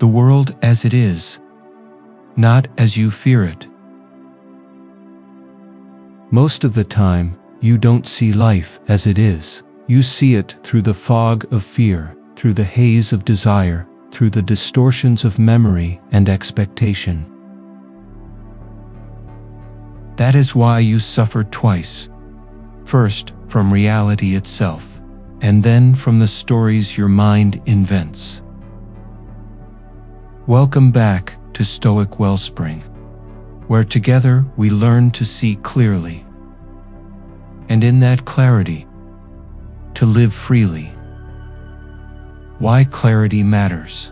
the world as it is, not as you fear it. Most of the time, you don't see life as it is. You see it through the fog of fear, through the haze of desire, through the distortions of memory and expectation. That is why you suffer twice. First, from reality itself, and then from the stories your mind invents. Welcome back to Stoic-Wellspring, where together we learn to see clearly, and in that clarity, to live freely. Why clarity matters.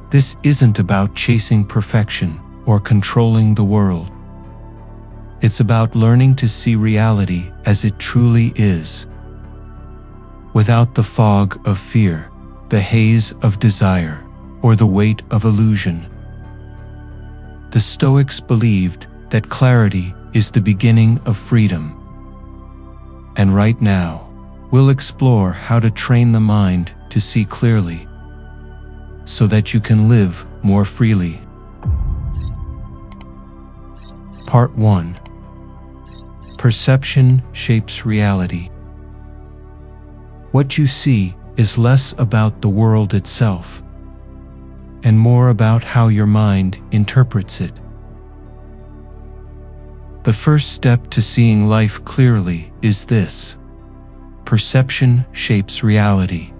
This isn't about chasing perfection or controlling the world. It's about learning to see reality as it truly is, without the fog of fear, the haze of desire, or the weight of illusion. The Stoics believed that clarity is the beginning of freedom. And right now, we'll explore how to train the mind to see clearly, so that you can live more freely. Part 1. Perception shapes reality. What you see is less about the world itself, and more about how your mind interprets it. The first step to seeing life clearly is this: perception shapes reality.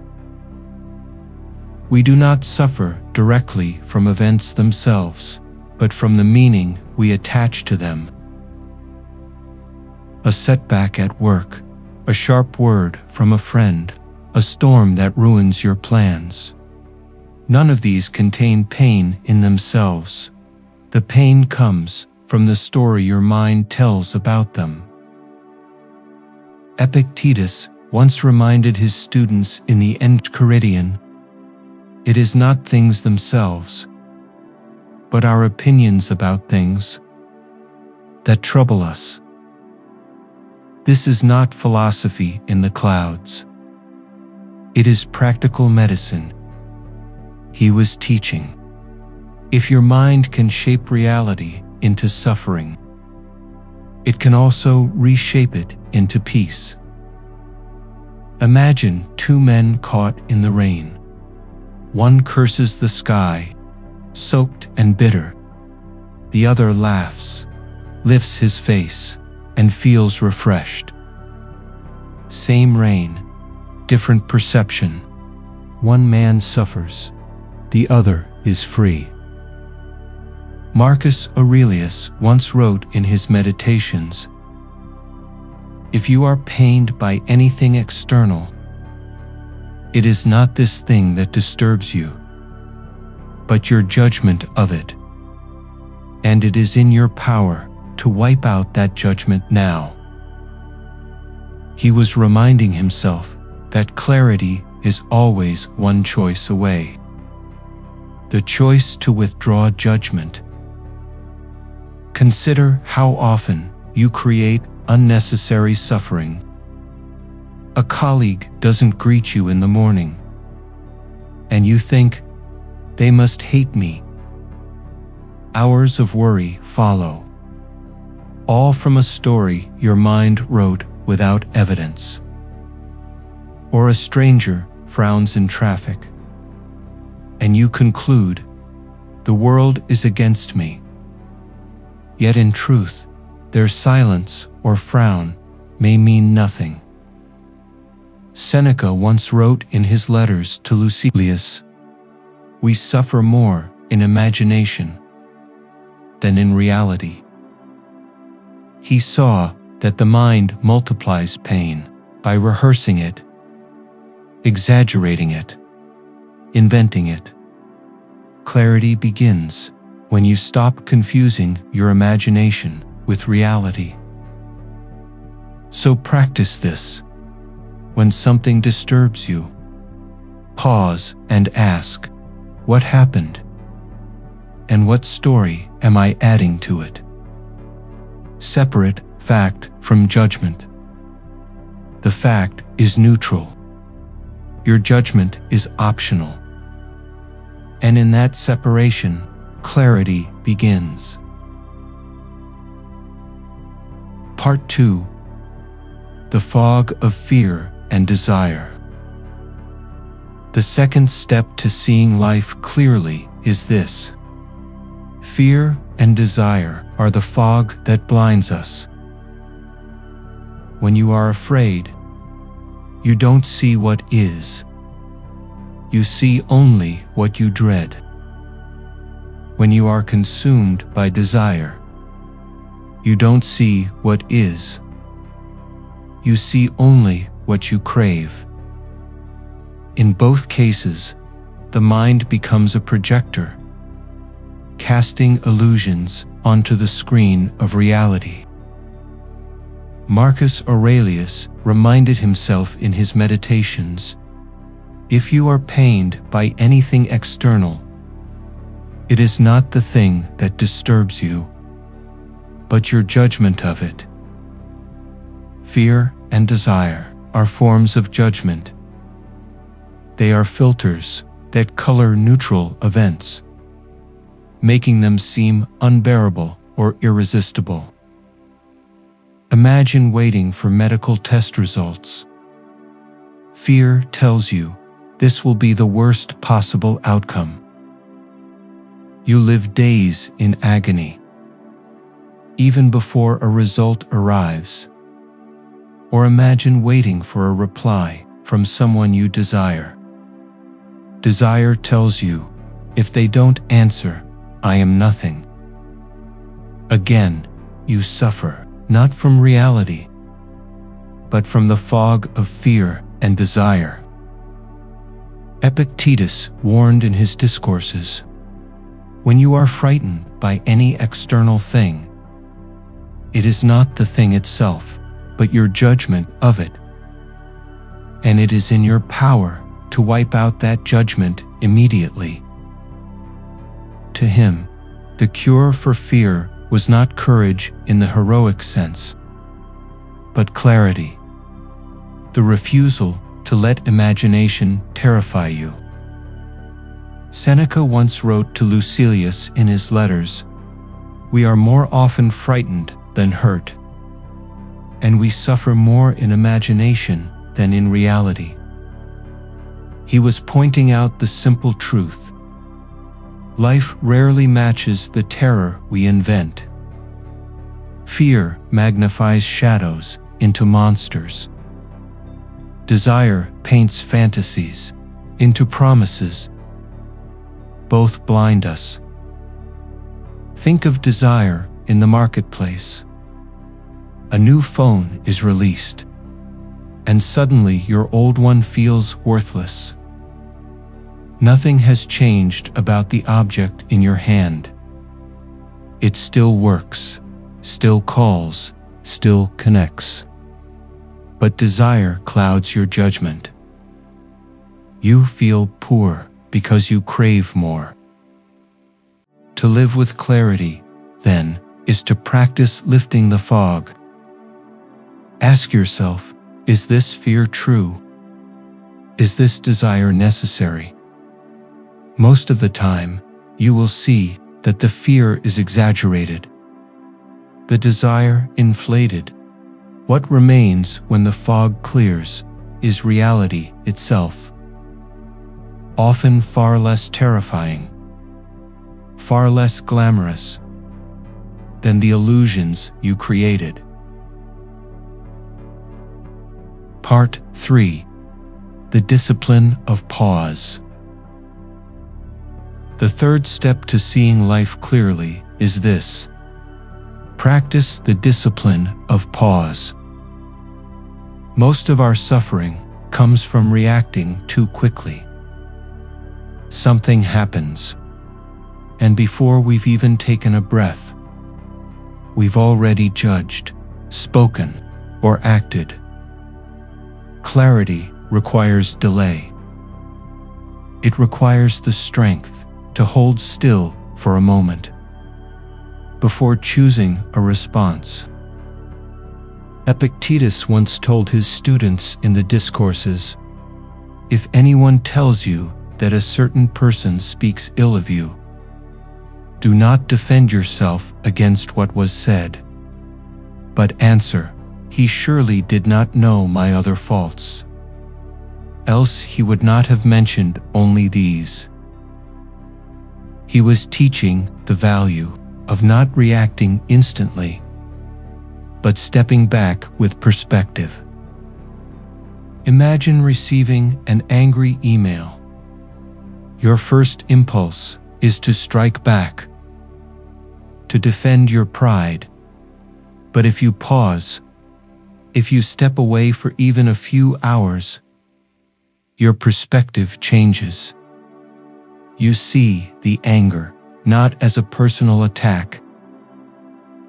We do not suffer directly from events themselves, but from the meaning we attach to them. A setback at work, a sharp word from a friend, a storm that ruins your plans. None of these contain pain in themselves. The pain comes from the story your mind tells about them. Epictetus once reminded his students in the Enchiridion, "It is not things themselves, but our opinions about things, that trouble us." This is not philosophy in the clouds. It is practical medicine. He was teaching. If your mind can shape reality into suffering, it can also reshape it into peace. Imagine two men caught in the rain. One curses the sky, soaked and bitter. The other laughs, lifts his face, and feels refreshed. Same rain, different perception. One man suffers, the other is free. Marcus Aurelius once wrote in his Meditations, "If you are pained by anything external, it is not this thing that disturbs you, but your judgment of it, and it is in your power to wipe out that judgment now." He was reminding himself that clarity is always one choice away. The choice to withdraw judgment. Consider how often you create unnecessary suffering. A colleague doesn't greet you in the morning, and you think, "They must hate me." Hours of worry follow, all from a story your mind wrote without evidence. Or a stranger frowns in traffic, and you conclude, "The world is against me." Yet in truth, their silence or frown may mean nothing. Seneca once wrote in his letters to Lucilius, "We suffer more in imagination than in reality." He saw that the mind multiplies pain by rehearsing it, exaggerating it, inventing it. Clarity begins when you stop confusing your imagination with reality. So practice this. When something disturbs you, pause and ask, "What happened? And what story am I adding to it?" Separate fact from judgment. The fact is neutral. Your judgment is optional. And in that separation, clarity begins. Part 2. The fog of fear and desire. The second step to seeing life clearly is this. Fear and desire are the fog that blinds us. When you are afraid, you don't see what is. You see only what you dread. When you are consumed by desire, you don't see what is. You see only what you crave. In both cases, the mind becomes a projector, casting illusions onto the screen of reality. Marcus Aurelius reminded himself in his meditations, "If you are pained by anything external, it is not the thing that disturbs you, but your judgment of it." Fear and desire are forms of judgment. They are filters that color neutral events, making them seem unbearable or irresistible. Imagine waiting for medical test results. Fear tells you this will be the worst possible outcome. You live days in agony, even before a result arrives. Or imagine waiting for a reply from someone you desire. Desire tells you, if they don't answer, I am nothing. Again, you suffer, not from reality, but from the fog of fear and desire. Epictetus warned in his discourses, when you are frightened by any external thing, it is not the thing itself, but your judgment of it. And it is in your power to wipe out that judgment immediately. To him, the cure for fear was not courage in the heroic sense, but clarity, the refusal to let imagination terrify you. Seneca once wrote to Lucilius in his letters, "We are more often frightened than hurt, and we suffer more in imagination than in reality." He was pointing out the simple truth. Life rarely matches the terror we invent. Fear magnifies shadows into monsters. Desire paints fantasies into promises. Both blind us. Think of desire in the marketplace. A new phone is released, and suddenly your old one feels worthless. Nothing has changed about the object in your hand. It still works, still calls, still connects. But desire clouds your judgment. You feel poor because you crave more. To live with clarity, then, is to practice lifting the fog. Ask yourself, is this fear true? Is this desire necessary? Most of the time, you will see that the fear is exaggerated, the desire inflated. What remains when the fog clears is reality itself, often far less terrifying, far less glamorous than the illusions you created. Part 3. The discipline of pause. The third step to seeing life clearly is this. Practice the discipline of pause. Most of our suffering comes from reacting too quickly. Something happens, and before we've even taken a breath, we've already judged, spoken, or acted. Clarity requires delay. It requires the strength to hold still for a moment before choosing a response. Epictetus once told his students in the discourses, "If anyone tells you that a certain person speaks ill of you, do not defend yourself against what was said, but answer, "He surely did not know my other faults, else he would not have mentioned only these." He was teaching the value of not reacting instantly, but stepping back with perspective. Imagine receiving an angry email. Your first impulse is to strike back, to defend your pride. But if you pause, if you step away for even a few hours, your perspective changes. You see the anger not as a personal attack,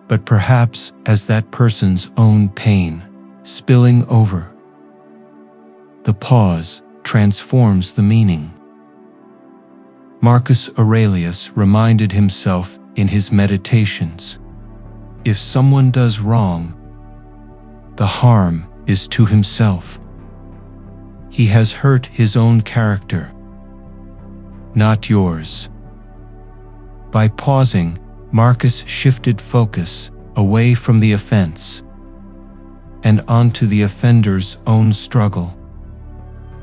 but perhaps as that person's own pain spilling over. The pause transforms the meaning. Marcus Aurelius reminded himself in his meditations, if someone does wrong, the harm is to himself. He has hurt his own character, not yours. By pausing, Marcus shifted focus away from the offense and onto the offender's own struggle.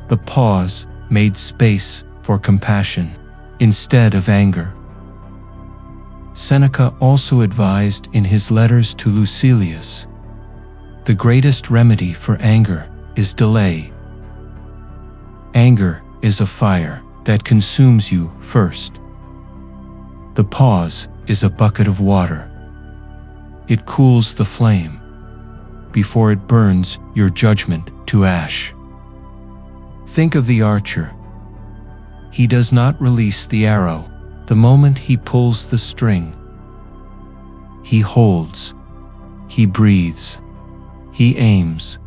The pause made space for compassion instead of anger. Seneca also advised in his letters to Lucilius, the greatest remedy for anger is delay. Anger is a fire that consumes you first. The pause is a bucket of water. It cools the flame before it burns your judgment to ash. Think of the archer. He does not release the arrow the moment he pulls the string. He holds, he breathes, he aims.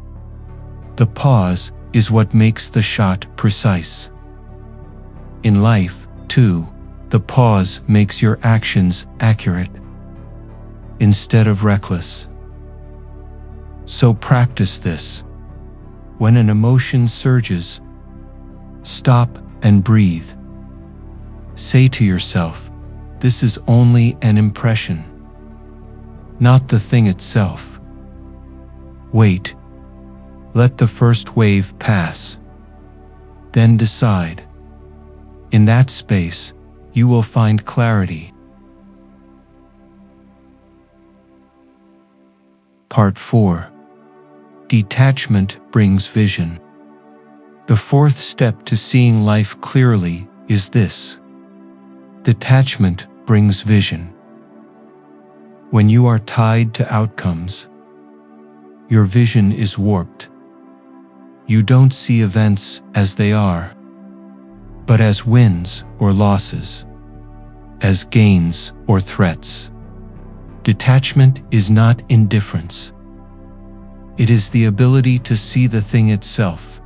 The pause is what makes the shot precise. In life, too, the pause makes your actions accurate instead of reckless. So practice this. When an emotion surges, stop and breathe. Say to yourself, this is only an impression, not the thing itself. Wait. Let the first wave pass. Then decide. In that space, you will find clarity. Part 4. Detachment brings vision. The fourth step to seeing life clearly is this. Detachment brings vision. When you are tied to outcomes, your vision is warped. You don't see events as they are, but as wins or losses, as gains or threats. Detachment is not indifference. It is the ability to see the thing itself,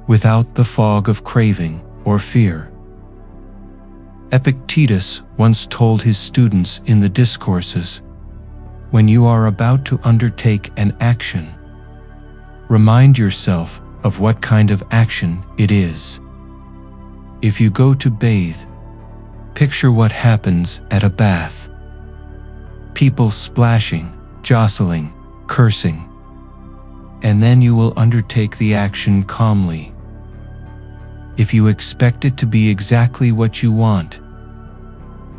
without the fog of craving or fear. Epictetus once told his students in the discourses, when you are about to undertake an action, remind yourself of what kind of action it is. If you go to bathe, picture what happens at a bath. People splashing, jostling, cursing. And then you will undertake the action calmly. If you expect it to be exactly what you want,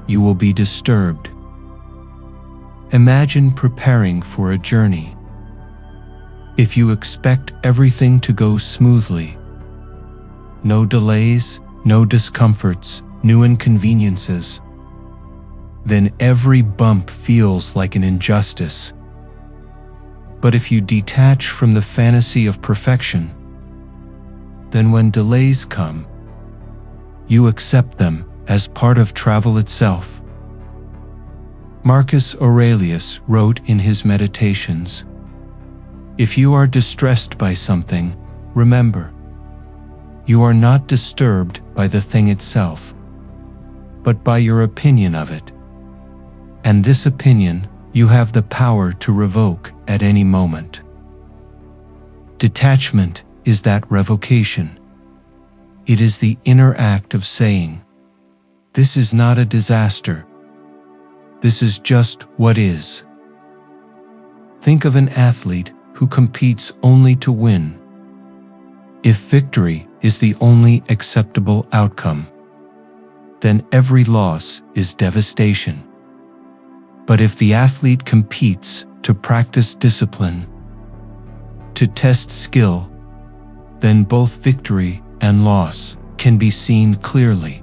you will be disturbed. Imagine preparing for a journey. If you expect everything to go smoothly, no delays, no discomforts, no inconveniences, then every bump feels like an injustice. But if you detach from the fantasy of perfection, then when delays come, you accept them as part of travel itself. Marcus Aurelius wrote in his Meditations, if you are distressed by something, remember, you are not disturbed by the thing itself, but by your opinion of it. And this opinion you have the power to revoke at any moment. Detachment is that revocation. It is the inner act of saying, "This is not a disaster. This is just what is." Think of an athlete who competes only to win. If victory is the only acceptable outcome, then every loss is devastation. But if the athlete competes to practice discipline, to test skill, then both victory and loss can be seen clearly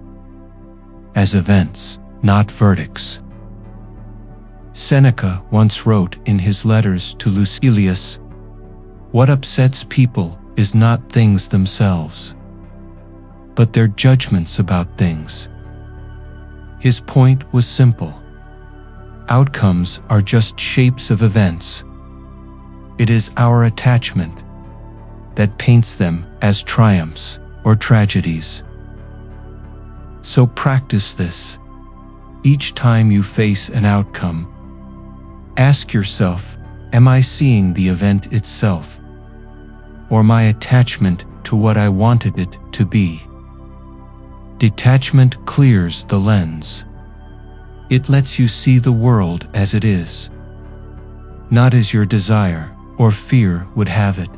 as events, not verdicts. Seneca once wrote in his letters to Aurelius, "What upsets people is not things themselves, but their judgments about things." His point was simple. Outcomes are just shapes of events. It is our attachment that paints them as triumphs or tragedies. So practice this. Each time you face an outcome, ask yourself, am I seeing the event itself, or my attachment to what I wanted it to be? Detachment clears the lens. It lets you see the world as it is, not as your desire or fear would have it.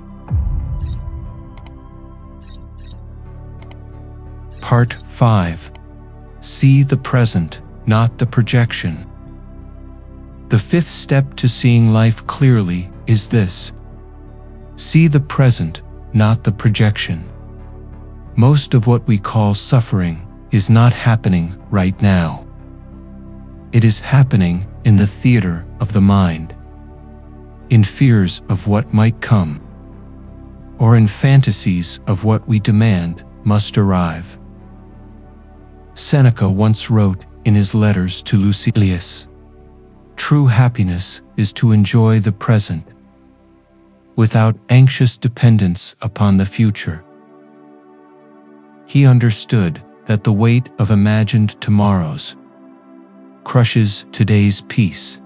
Part 5. See the present, not the projection. The fifth step to seeing life clearly is this: see the present, not the projection. Most of what we call suffering is not happening right now. It is happening in the theater of the mind, in fears of what might come, or in fantasies of what we demand must arrive. Seneca once wrote in his letters to Aurelius, "True happiness is to enjoy the present, without anxious dependence upon the future." He understood that the weight of imagined tomorrows crushes today's peace.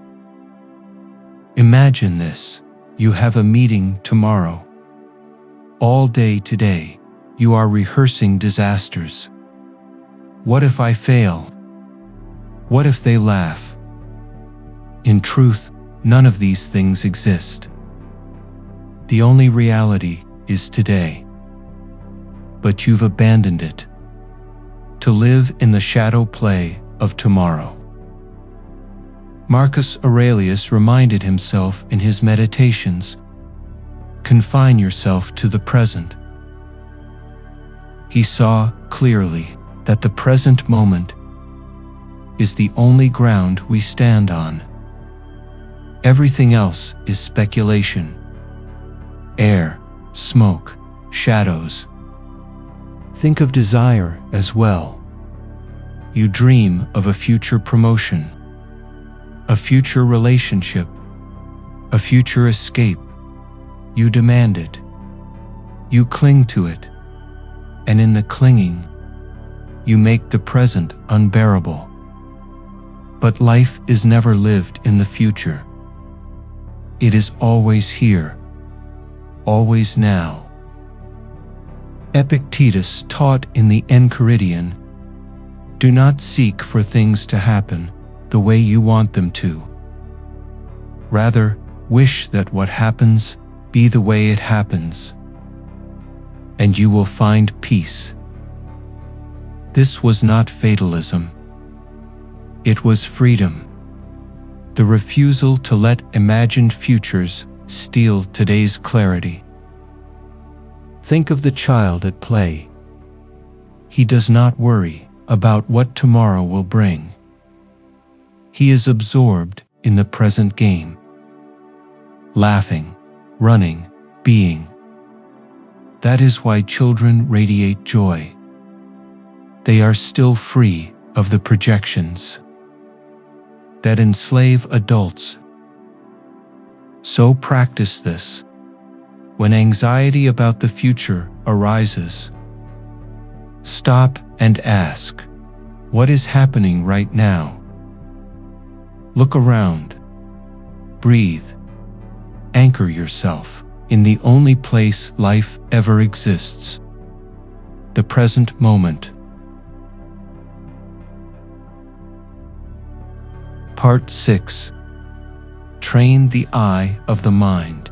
Imagine this: you have a meeting tomorrow. All day today, you are rehearsing disasters. What if I fail? What if they laugh? In truth, none of these things exist. The only reality is today. But you've abandoned it to live in the shadow play of tomorrow. Marcus Aurelius reminded himself in his meditations, confine yourself to the present. He saw clearly that the present moment is the only ground we stand on. Everything else is speculation. Air, smoke, shadows. Think of desire as well. You dream of a future promotion, a future relationship, a future escape. You demand it. You cling to it. And in the clinging, you make the present unbearable. But life is never lived in the future. It is always here, always now. Epictetus taught in the Enchiridion, "Do not seek for things to happen the way you want them to. Rather, wish that what happens be the way it happens, and you will find peace." This was not fatalism. It was freedom. The refusal to let imagined futures steal today's clarity. Think of the child at play. He does not worry about what tomorrow will bring. He is absorbed in the present game, laughing, running, being. That is why children radiate joy. They are still free of the projections that enslave adults. So practice this. When anxiety about the future arises, stop and ask, what is happening right now? Look around. Breathe. Anchor yourself in the only place life ever exists. the present moment. Part 6. Train the eye of the mind.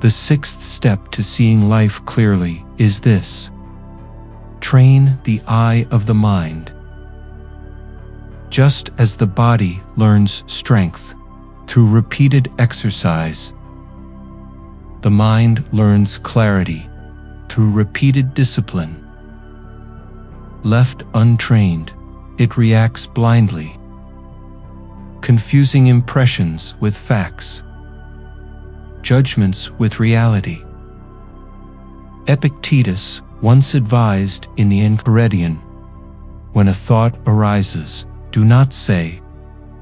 The sixth step to seeing life clearly is this: train the eye of the mind. Just as the body learns strength through repeated exercise, the mind learns clarity through repeated discipline. Left untrained, it reacts blindly, confusing impressions with facts, judgments with reality. Epictetus once advised in the Enchiridion, when a thought arises, do not say,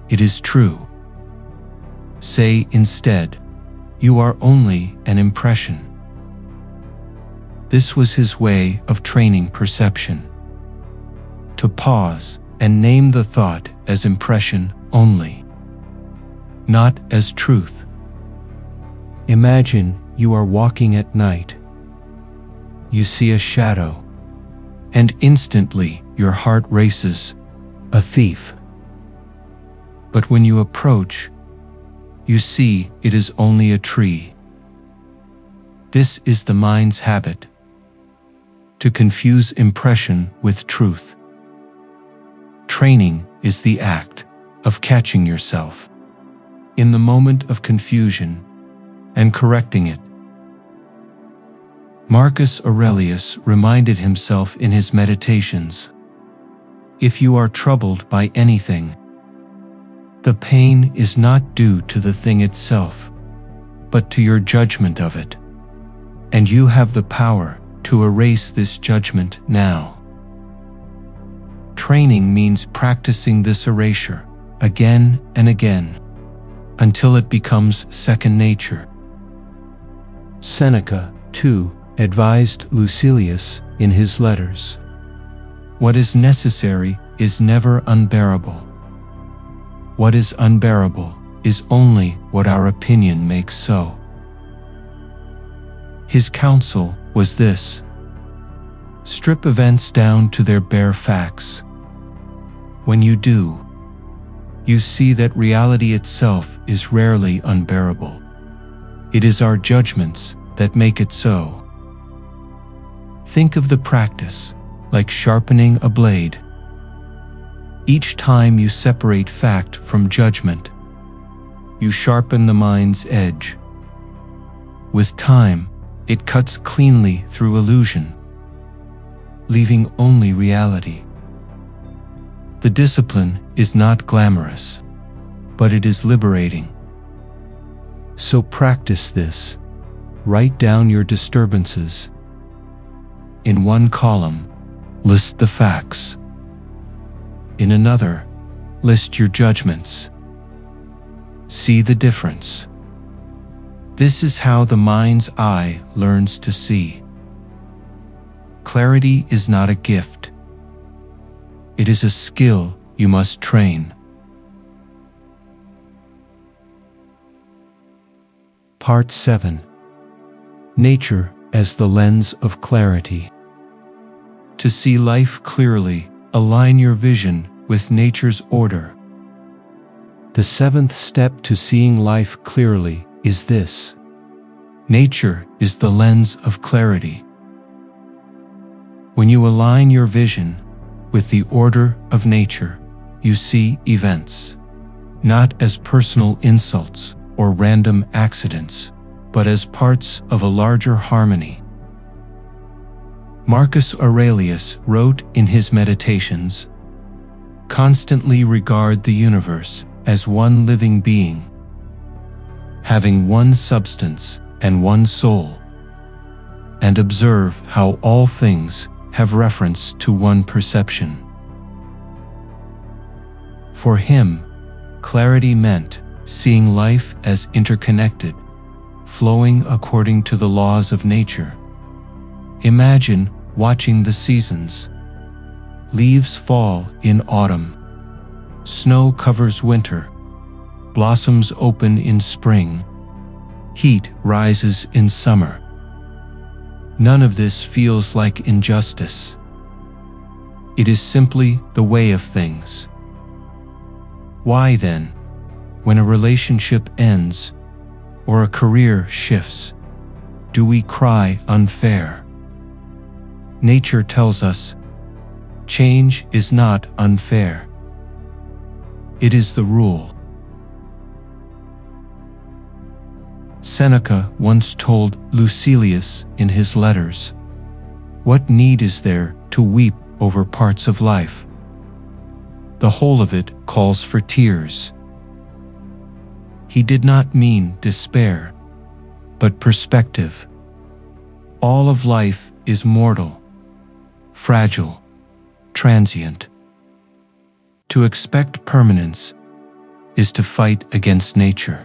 "It is true." Say instead, "You are only an impression." This was his way of training perception: to pause and name the thought as impression only, not as truth. Imagine you are walking at night. You see a shadow, and instantly your heart races, a thief. But when you approach, you see it is only a tree. This is the mind's habit: to confuse impression with truth. Training is the act of catching yourself in the moment of confusion and correcting it. Marcus Aurelius reminded himself in his meditations, "If you are troubled by anything, the pain is not due to the thing itself, but to your judgment of it, and you have the power to erase this judgment now." Training means practicing this erasure again and again until it becomes second nature. Seneca, too, advised Lucilius in his letters, "What is necessary is never unbearable. What is unbearable is only what our opinion makes so." His counsel was this: strip events down to their bare facts. When you do, you see that reality itself is rarely unbearable. It is our judgments that make it so. Think of the practice like sharpening a blade. Each time you separate fact from judgment, you sharpen the mind's edge. With time, it cuts cleanly through illusion, leaving only reality. The discipline is not glamorous, but it is liberating. So practice this. Write down your disturbances. In one column, list the facts. In another, list your judgments. See the difference. This is how the mind's eye learns to see. Clarity is not a gift. It is a skill you must train. Part 7. Nature as the lens of clarity. To see life clearly, align your vision with nature's order. The seventh step to seeing life clearly is this: nature is the lens of clarity. When you align your vision with the order of nature, you see events, not as personal insults or random accidents, but as parts of a larger harmony. Marcus Aurelius wrote in his Meditations, "Constantly regard the universe as one living being, having one substance and one soul, and observe how all things have reference to one perception." For him, clarity meant seeing life as interconnected, flowing according to the laws of nature. Imagine watching the seasons. Leaves fall in autumn. Snow covers winter. Blossoms open in spring. Heat rises in summer. None of this feels like injustice. It is simply the way of things. Why then, when a relationship ends or a career shifts, do we cry unfair? Nature tells us, change is not unfair. It is the rule. Seneca once told Lucilius in his letters, "What need is there to weep over parts of life? The whole of it calls for tears." He did not mean despair, but perspective. All of life is mortal, fragile, transient. To expect permanence is to fight against nature.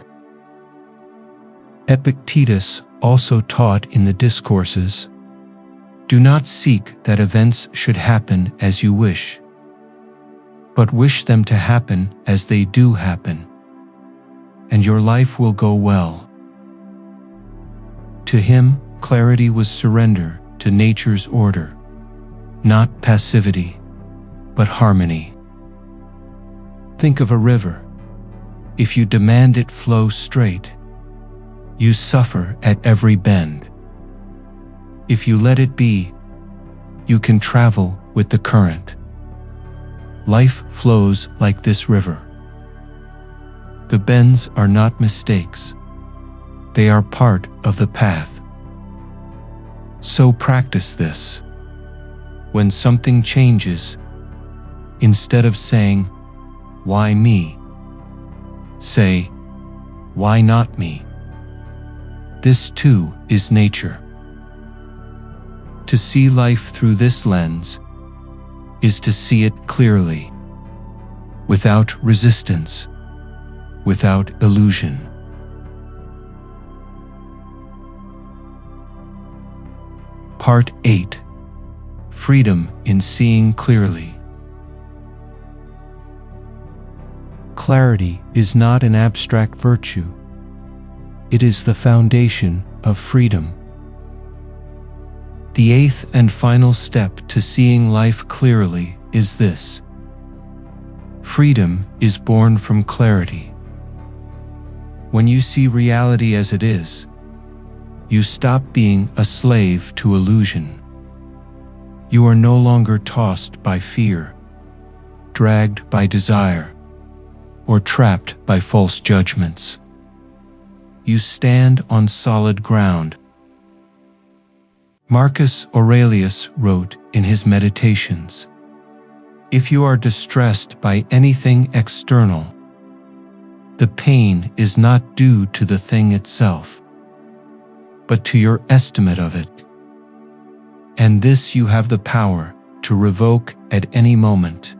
Epictetus also taught in the Discourses, "Do not seek that events should happen as you wish, but wish them to happen as they do happen, and your life will go well." To him, clarity was surrender to nature's order, not passivity, but harmony. Think of a river. If you demand it flow straight, you suffer at every bend. If you let it be, you can travel with the current. Life flows like this river. The bends are not mistakes. They are part of the path. So practice this. When something changes, instead of saying, "Why me?" say, "Why not me?" This too is nature. To see life through this lens is to see it clearly, without resistance, without illusion. Part 8. Freedom in Seeing Clearly. Clarity is not an abstract virtue. It is the foundation of freedom. The eighth and final step to seeing life clearly is this: freedom is born from clarity. When you see reality as it is, you stop being a slave to illusion. You are no longer tossed by fear, dragged by desire, or trapped by false judgments. You stand on solid ground. Marcus Aurelius wrote in his Meditations, "If you are distressed by anything external, the pain is not due to the thing itself, but to your estimate of it. And this you have the power to revoke at any moment."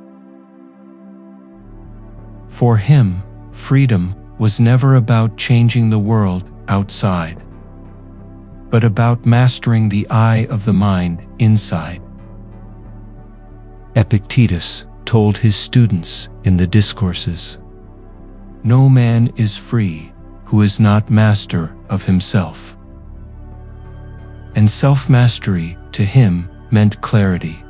For him, freedom was never about changing the world outside, but about mastering the eye of the mind inside. Epictetus told his students in the Discourses, "No man is free who is not master of himself." And self-mastery to him meant clarity.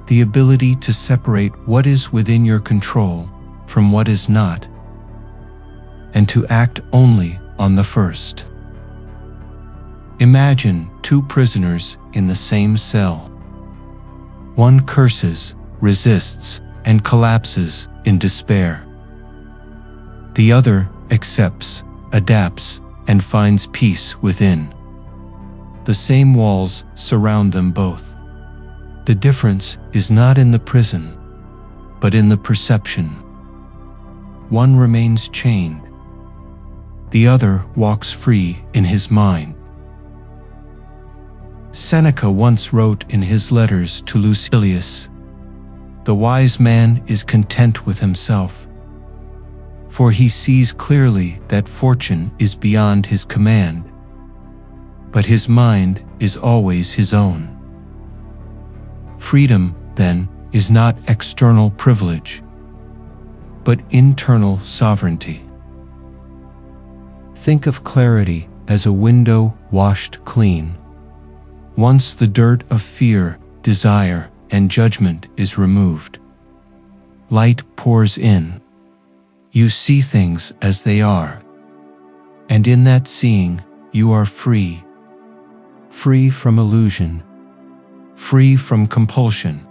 The ability to separate what is within your control from what is not, and to act only on the first. Imagine two prisoners in the same cell. One curses, resists, and collapses in despair. The other accepts, adapts, and finds peace within. The same walls surround them both. The difference is not in the prison, but in the perception. One remains chained. The other walks free in his mind. Seneca once wrote in his letters to Lucilius, "The wise man is content with himself, for he sees clearly that fortune is beyond his command, but his mind is always his own." Freedom, then, is not external privilege, but internal sovereignty. Think of clarity as a window washed clean. Once the dirt of fear, desire, and judgment is removed, light pours in. You see things as they are. And in that seeing, you are free. Free from illusion. Free from compulsion.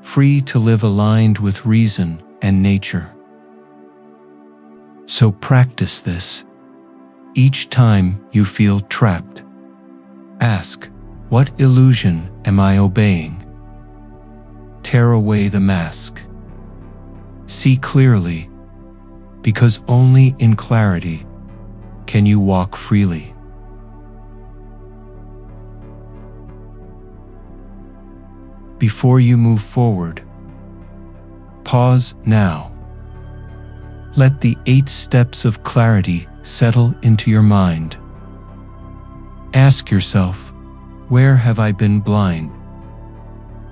Free to live aligned with reason and nature. So practice this. Each time you feel trapped, ask, what illusion am I obeying? Tear away the mask. See clearly, because only in clarity can you walk freely. Before you move forward, pause now. Let the 8 steps of clarity settle into your mind. Ask yourself, where have I been blind?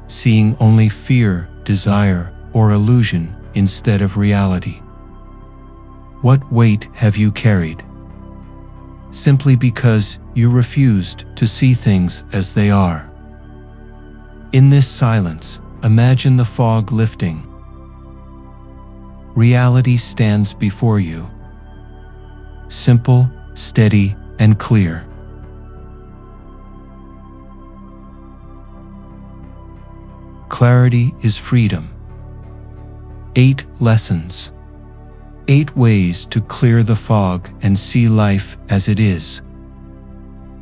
Seeing only fear, desire, or illusion instead of reality. What weight have you carried? Simply because you refused to see things as they are. In this silence, imagine the fog lifting. Reality stands before you. Simple, steady, and clear. Clarity is freedom. 8 lessons. 8 ways to clear the fog and see life as it is.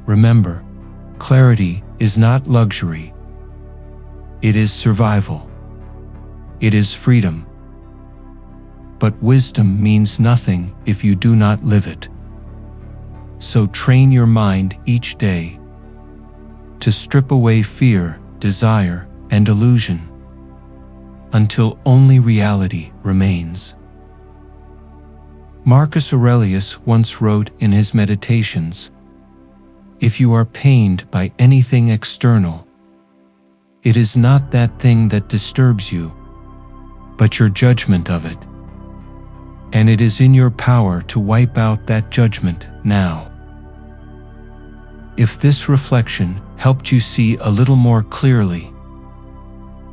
Remember, clarity is not luxury. It is survival. It is freedom. But wisdom means nothing if you do not live it. So train your mind each day to strip away fear, desire, and illusion until only reality remains. Marcus Aurelius once wrote in his Meditations, "If you are pained by anything external, it is not that thing that disturbs you, but your judgment of it. And it is in your power to wipe out that judgment now." If this reflection helped you see a little more clearly,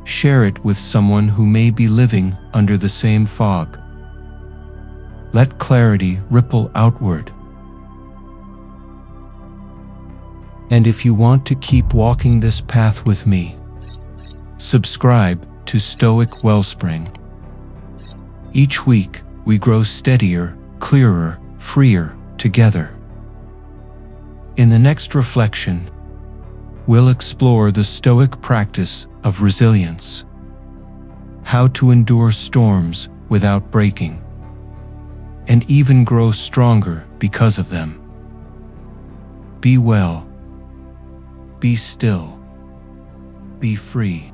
share it with someone who may be living under the same fog. Let clarity ripple outward. And if you want to keep walking this path with me, subscribe to Stoic-Wellspring. Each week, we grow steadier, clearer, freer together. In the next reflection, we'll explore the Stoic practice of resilience, how to endure storms without breaking, and even grow stronger because of them. Be well, be still, be free.